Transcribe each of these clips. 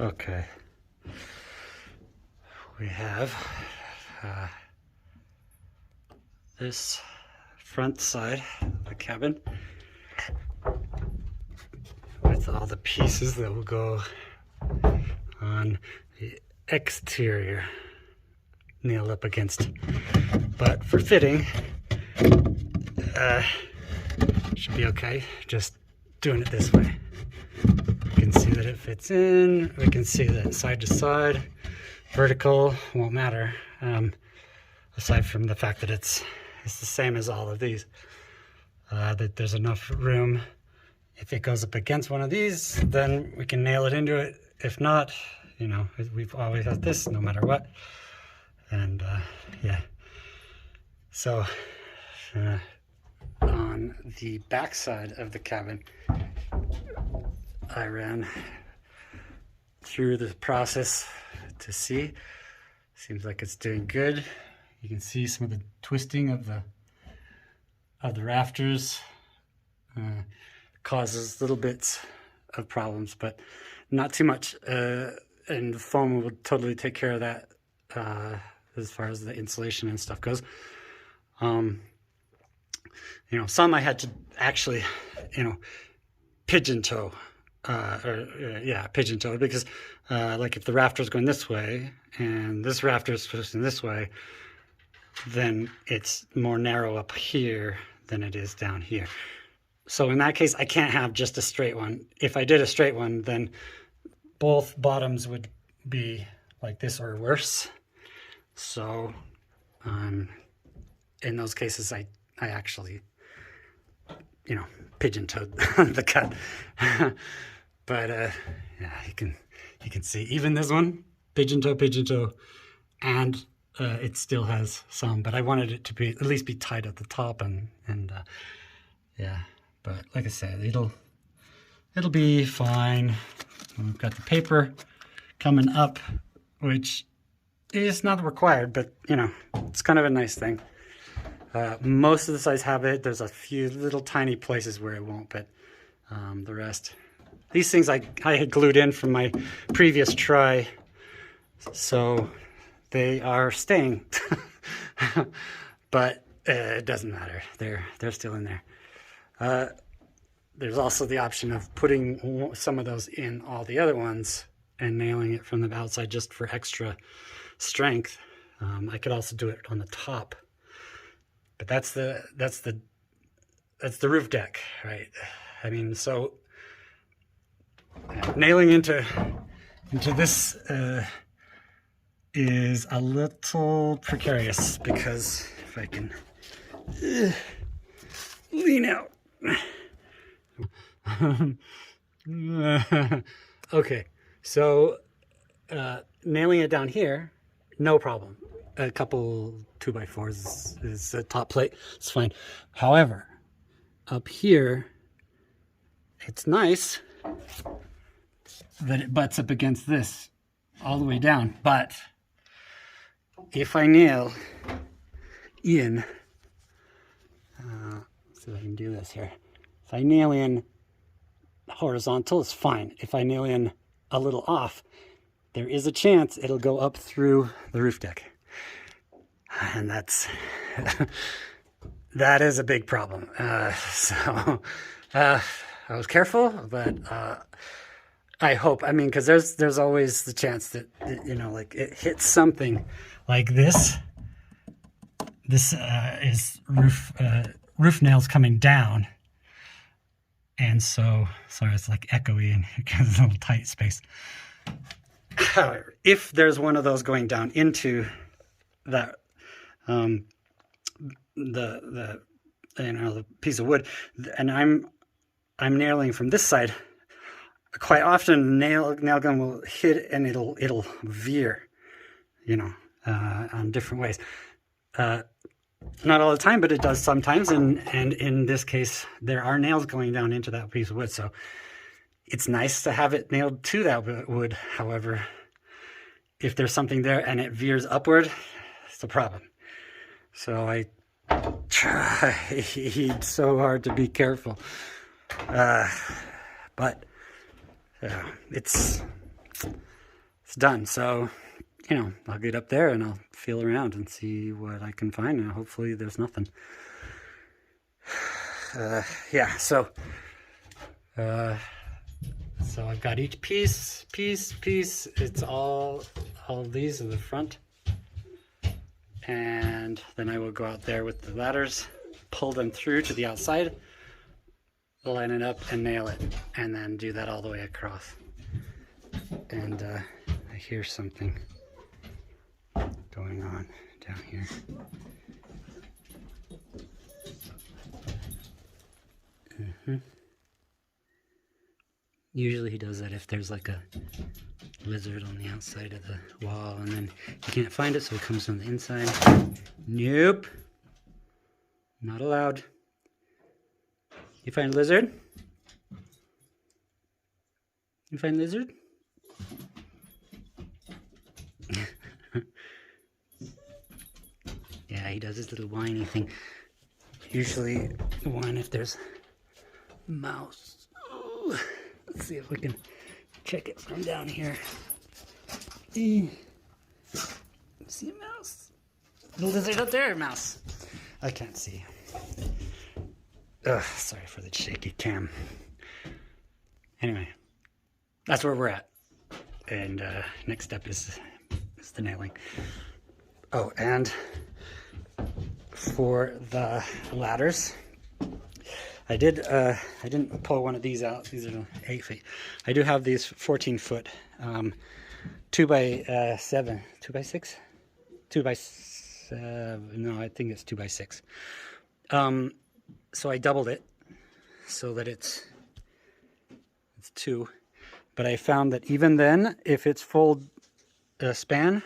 Okay. We have this front side of the cabin with all the pieces that will go on the exterior, nailed up against. But for fitting, should be okay. Just doing it this way. We can see that it fits in. We can see that side to side, vertical won't matter. Aside from the fact that it's the same as all of these. That there's enough room. If it goes up against one of these, then we can nail it into it. If not, you know, we've always had this no matter what. And yeah. So on the back side of the cabin, I ran through the process to see. Seems like it's doing good. You can see some of the twisting of the rafters. Causes little bits of problems, but not too much. And the foam will totally take care of that as far as the insulation and stuff goes. You know, some I had to actually, you know, pigeon toe, pigeon toe, because like if the rafter is going this way and this rafter is twisting this way, then it's more narrow up here than it is down here. So in that case, I can't have just a straight one. If I did a straight one, then both bottoms would be like this or worse. So in those cases, I actually, you know, pigeon-toed the cut. But yeah, you can see even this one, pigeon-toe, and it still has some. But I wanted it to be at least be tight at the top, and yeah. But like I said, it'll be fine. We've got the paper coming up, which is not required, but you know, it's kind of a nice thing. Most of the sites have it. There's a few little tiny places where it won't, but the rest. These things I had glued in from my previous try, so they are staying. But it doesn't matter. They're still in there. There's also the option of putting some of those in all the other ones and nailing it from the outside just for extra strength. I could also do it on the top, but that's the roof deck, right? I mean, so nailing into this is a little precarious, because if I can lean out. Okay, so nailing it down here, no problem. A couple 2x4s is a top plate, it's fine. However, up here, it's nice that it butts up against this all the way down, but if I nail in, see if I can do this here. If I nail in horizontal, it's fine. If I nail in a little off, there is a chance it'll go up through the roof deck. And that is a big problem. So I was careful, but I hope, I mean, because there's always the chance that, you know, like it hits something like this. This is roof nails coming down. And so, sorry, it's like echoey and because it's a little tight space. However, if there's one of those going down into that, the piece of wood, and I'm nailing from this side, quite often nail gun will hit and it'll veer, you know, on different ways. Not all the time, but it does sometimes, and in this case, there are nails going down into that piece of wood, so it's nice to have it nailed to that wood. However, if there's something there and it veers upward, it's a problem. So I tried so hard to be careful, but it's it's done. So, you know, I'll get up there and I'll feel around and see what I can find, and hopefully there's nothing. Yeah, so I've got each piece. It's all these in the front, and then I will go out there with the ladders, pull them through to the outside, line it up and nail it, and then do that all the way across. And I hear something going on down here. Usually he does that if there's like a lizard on the outside of the wall and then you can't find it, so it comes on the inside. Nope. Not allowed. You find a lizard? You find lizard? Yeah, he does his little whiny thing. Usually whine if there's a mouse. Ooh. Let's see if we can check it from down here. See a mouse? The lizard up there, mouse. I can't see. Ugh, sorry for the shaky cam. Anyway, that's where we're at. And next step is the nailing. Oh, and for the ladders, I didn't pull one of these out. These are 8 feet. I do have these 14-foot 2 by 7, 2 by 6, 2 by no, I think it's 2 by 6. So I doubled it so that it's 2. But I found that even then, if it's full span,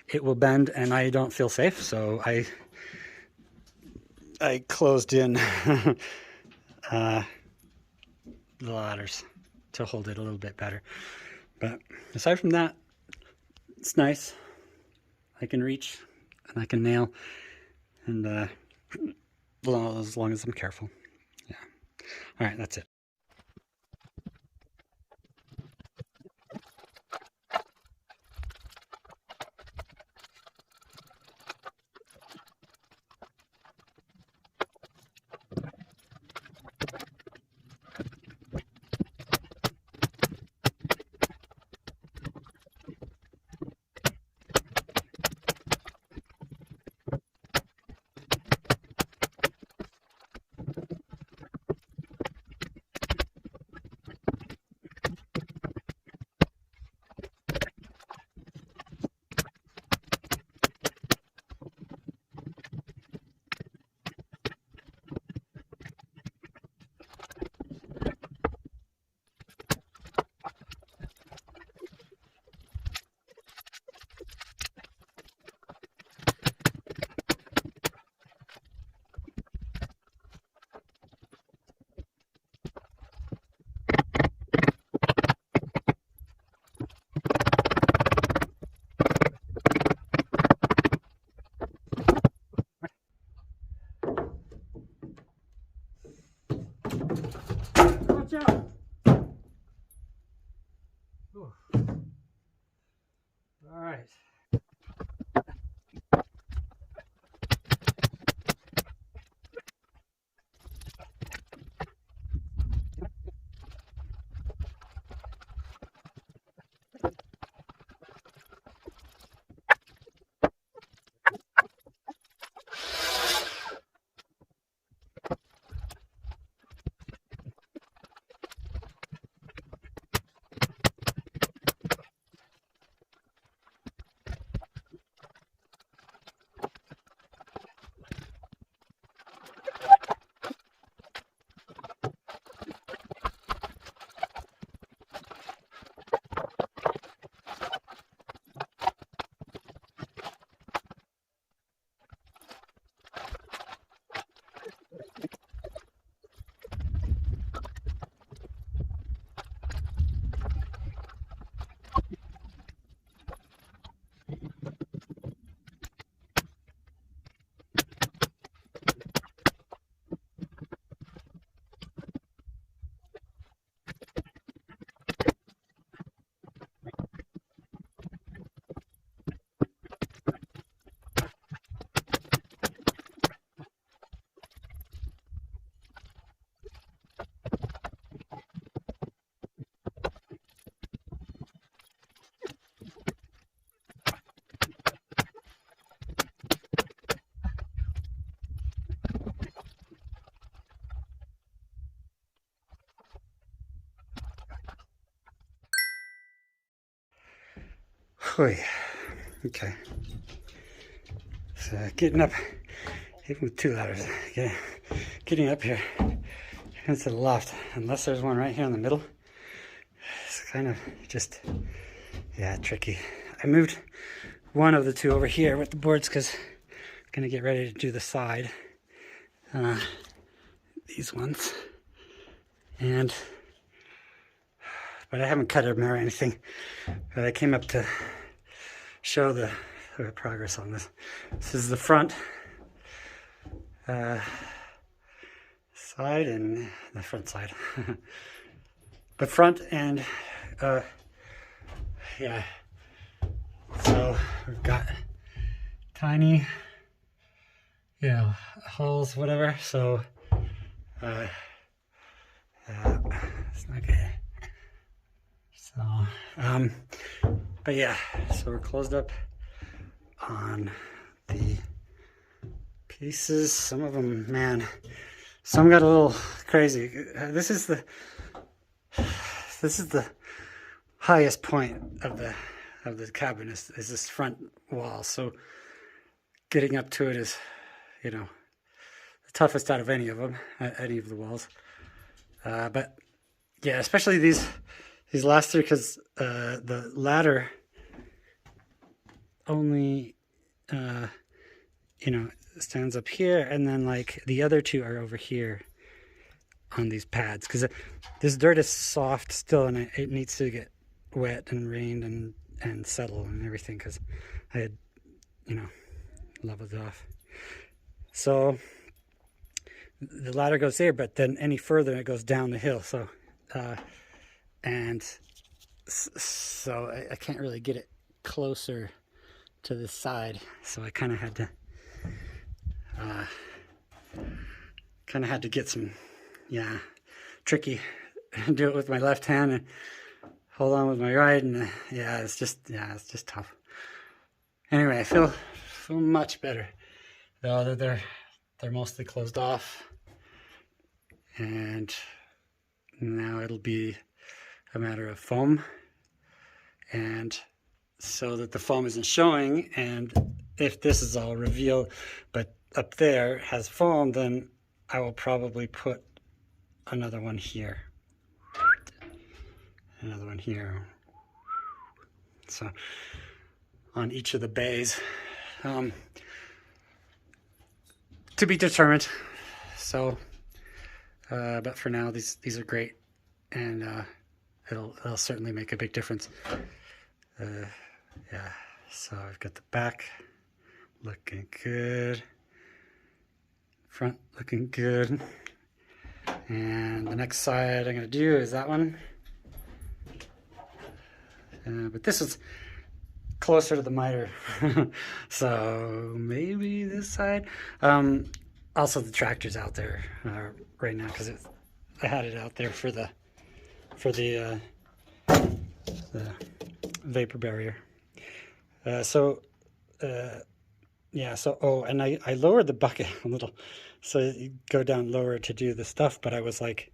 it will bend, and I don't feel safe. So I closed in the ladders to hold it a little bit better. But aside from that, it's nice. I can reach and I can nail, and as long as I'm careful. Yeah. All right, that's it. Oy. Okay. So getting up, even with 2 ladders, getting up here into the loft, unless there's one right here in the middle, it's kind of just, yeah, tricky. I moved one of the 2 over here with the boards because I'm going to get ready to do the side. These ones. But I haven't cut them or anything. But I came up to show the progress on this. This is the front side and the front side. The front and yeah. So we've got tiny, holes, whatever. So it's not good. So but yeah, so we're closed up on the pieces. Some of them, man, some got a little crazy. This is the highest point of the cabin is this front wall. So getting up to it is, the toughest out of any of them, any of the walls. But yeah, especially these last 3, because the ladder only stands up here, and then like the other 2 are over here on these pads, because this dirt is soft still, and it needs to get wet and rained and settle and everything, because I had leveled it off. So the ladder goes there, but then any further it goes down the hill. So and so I can't really get it closer to this side, so I kind of had to get some tricky, do it with my left hand and hold on with my right, and it's just tough. Anyway, I feel much better, though that they're mostly closed off, and now it'll be a matter of foam, and so that the foam isn't showing, and if this is all revealed but up there has foam, then I will probably put another one here, so on each of the bays, to be determined. So but for now, these are great, and it'll certainly make a big difference. So I've got the back looking good, front looking good, and the next side I'm going to do is that one. But this is closer to the miter, so maybe this side. Also, the tractor's out there right now because I had it out there for the vapor barrier. So and I lowered the bucket a little, so you go down lower to do the stuff. But I was like,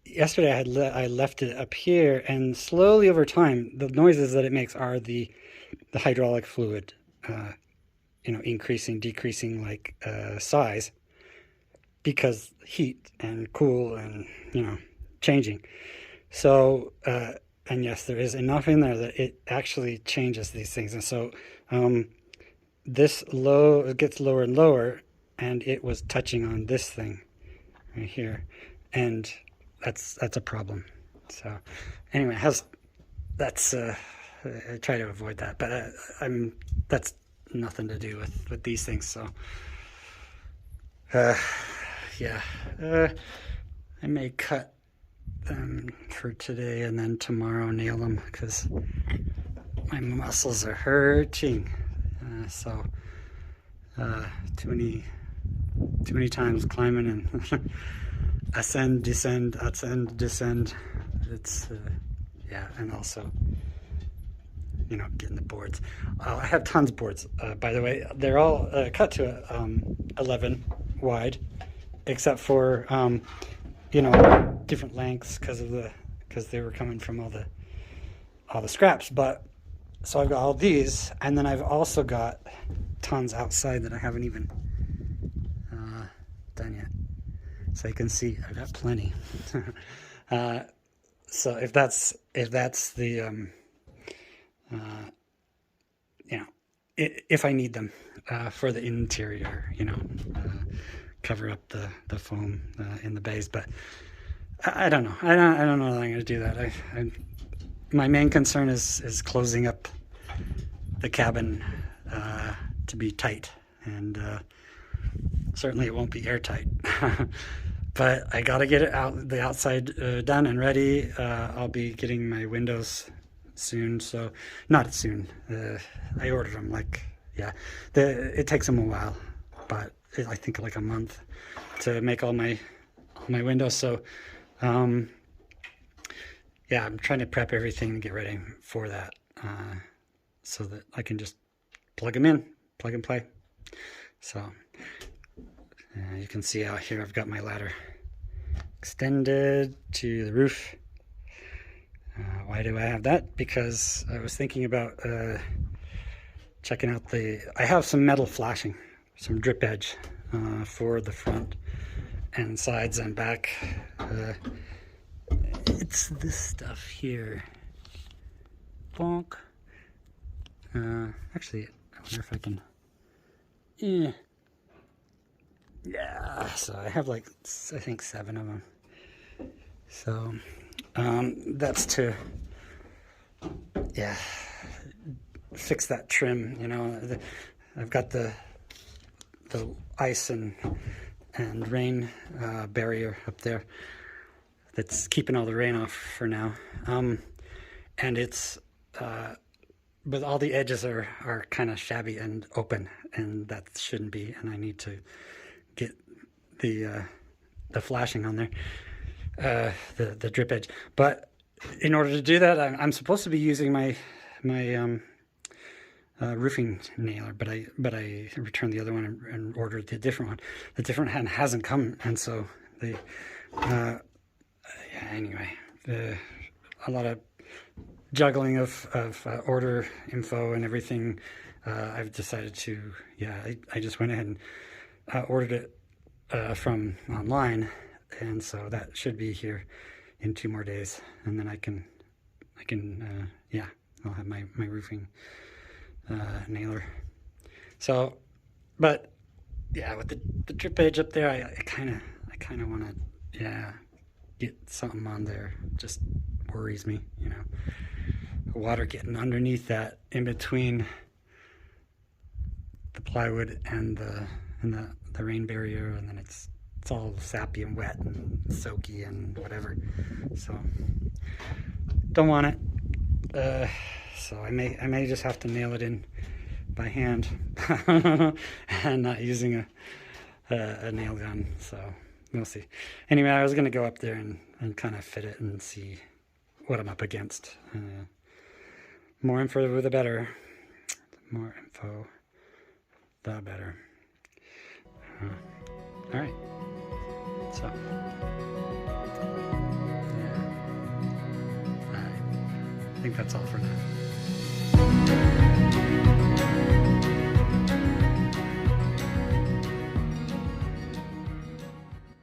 yesterday I left it up here, and slowly over time, the noises that it makes are the hydraulic fluid, increasing, decreasing, like size, because heat and cool and changing. So and yes, there is enough in there that it actually changes these things. And so this it gets lower and lower, and it was touching on this thing right here, and that's a problem. So anyway, that's I try to avoid that, but that's nothing to do with these things. So I may cut them for today and then tomorrow nail them, because my muscles are hurting. Too many times climbing and ascend, descend, descend. It's and also getting the boards. I have tons of boards, by the way. They're all cut to 11 wide, except for different lengths because they were coming from all the scraps. But so I've got all these, and then I've also got tons outside that I haven't even done yet. So you can see I've got plenty. So if that's the you know, if I need them for the interior, you know, cover up the foam in the bays, but I don't know. I don't know that I'm going to do that. My main concern is closing up the cabin to be tight, and certainly it won't be airtight. But I got to get it out, the outside done and ready. I'll be getting my windows soon, so not soon. I ordered them it takes them a while, but I think like a month to make all my windows. So yeah, I'm trying to prep everything and get ready for that, so that I can just plug them in, plug and play. So you can see out here I've got my ladder extended to the roof. Why do I have that? Because I was thinking about checking out I have some metal flashing, some drip edge for the front and sides and back. It's this stuff here. Bonk. Actually, I wonder if I can. Yeah, so I have like, I think 7 of them. So that's to, yeah, fix that trim, you know. I've got the ice and rain barrier up there that's keeping all the rain off for now. And it's, but all the edges are kind of shabby and open, and that shouldn't be, and I need to get the flashing on there, the drip edge. But in order to do that, I'm supposed to be using my roofing nailer, but I returned the other one and ordered the different one. The different one hasn't come, and so yeah, anyway, a lot of juggling of order info and everything. I've decided to, I just went ahead and ordered it from online, and so that should be here in 2 more days, and then I can yeah, I'll have my roofing nailer. So, but yeah, with the drip edge up there, I kind of want to get something on there. It just worries me, you know, the water getting underneath that, in between the plywood and the rain barrier, and then it's all sappy and wet and soaky and whatever. So don't want it. So I may just have to nail it in by hand and not using a nail gun. So we'll see. Anyway, I was gonna go up there and kind of fit it and see what I'm up against. More info, the better. More info, the better. All right. So, yeah. All right. I think that's all for now.